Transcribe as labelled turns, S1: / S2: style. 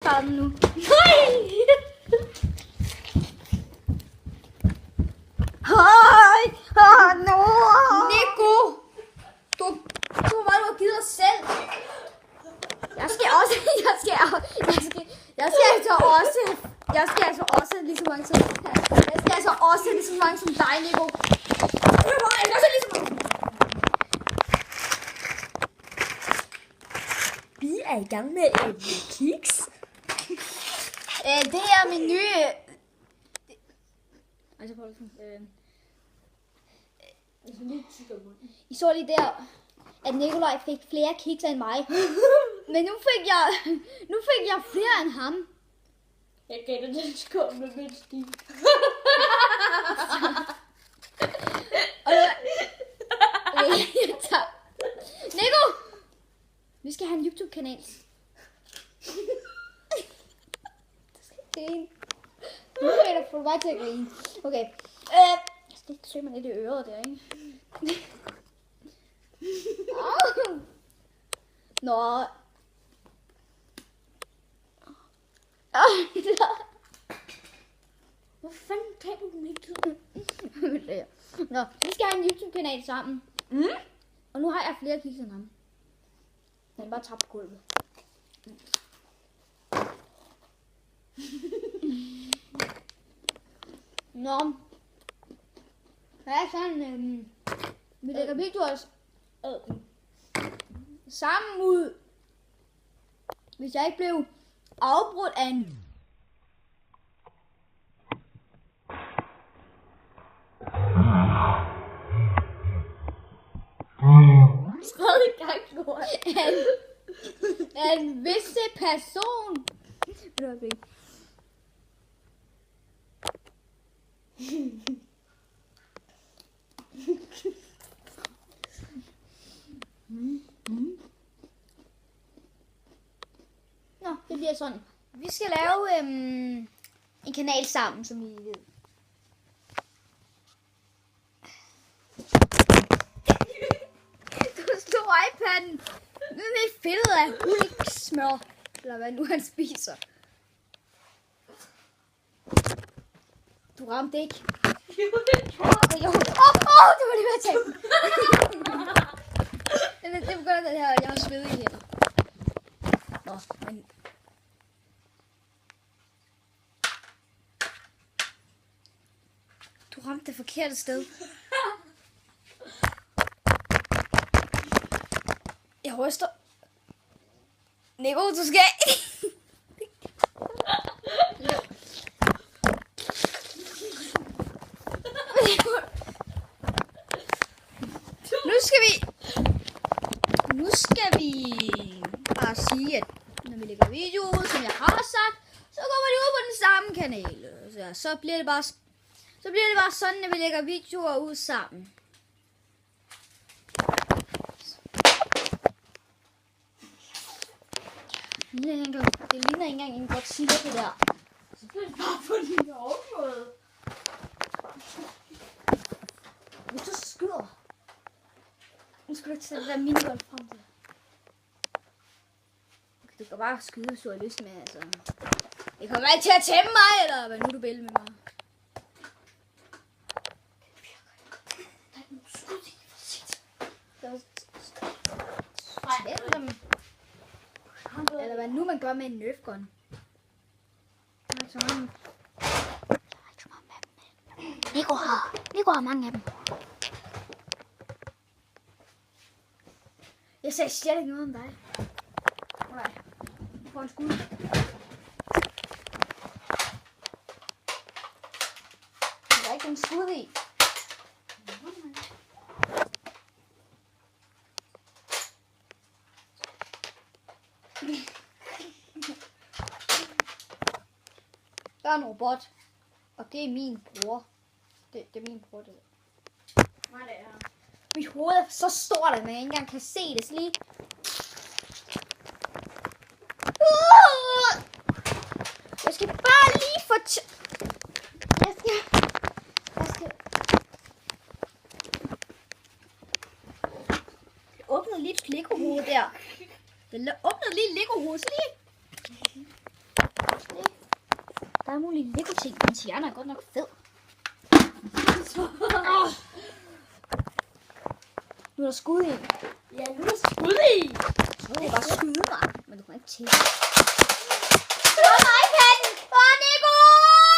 S1: Bare nu. Nej! Hej! No! Nico! Du har givet dig selv. Jeg skal altså også lige så mange som dig, Nico.
S2: Vi er i gang med et kiks.
S1: Det er min nye... I så lige der, at Nikolaj fik flere kiks end mig. Men nu fik jeg flere end ham.
S2: Jeg gav dig den skål med mindst stil.
S1: Nico! Vi skal have en YouTube-kanal. Nu er der for mig til at grine. Okay. Jeg skal ikke søge mig lidt i øret der, ikke? Nå.
S2: Hvor fanden tager du den ikke til?
S1: Nå, vi skal have en YouTube-kanal sammen.
S2: Mm?
S1: Og nu har jeg flere kiks end ham. Han bare tabt på gulvet. Nå. Der er sådan, vi lægger videoer sammen ud. Hvis jeg ikke blev afbrudt af en...
S2: Skrevet i gang, Nora.
S1: af en visse person. Nå, det bliver sådan. Vi skal lave en kanal sammen, som I ved. Du slog iPad'en. Nu er det fedtet af hulksmør. Eller hvad nu han spiser. Du ramte ikke. Jo, det var det, jeg tænkte. Det begynder det her, jeg har svedet i hænder. Nå, men... Du ramte det forkerte sted. Jeg ryster. Nico, du skal... Nu skal vi bare sige, at når vi lægger video ud, som jeg har sagt, så kommer de ud på den samme kanal. Så bliver det bare sådan, at vi lægger videoer ud sammen. Det ligner ikke engang en godt sige det der.
S2: Så bliver det bare på din overmåde.
S1: Hvis du skyder. Nu skal du ikke tage det der minigolf frem til. Okay, du kan bare skyde, hvis du har lyst med, altså. Det kommer ikke til at tæmme mig, eller hvad nu du vil med mig. Eller hvad nu man gør med en Nerf gun. Nico har mange af dem. Jeg sagde slet ikke noget om dig. Nej. Du får en skud. Der er ikke en skud i. Der er en robot. Og det er min bror. Det er min bror, det der.
S2: Nej, det er.
S1: Mit hoved er så stort, at man ikke engang kan se det. Så lige... Jeg skal bare lige få... Jeg skal... Jeg åbnede lige et Lego-hoved der. Jeg åbnede lige et Lego-hoved, så lige... Der er mulige Lego-ting. Den stjerne er godt nok fed. Nu er der skud i.
S2: Ja, nu er der skud i.
S1: Så vil jeg bare skyde mig. Men du kan ikke tælle.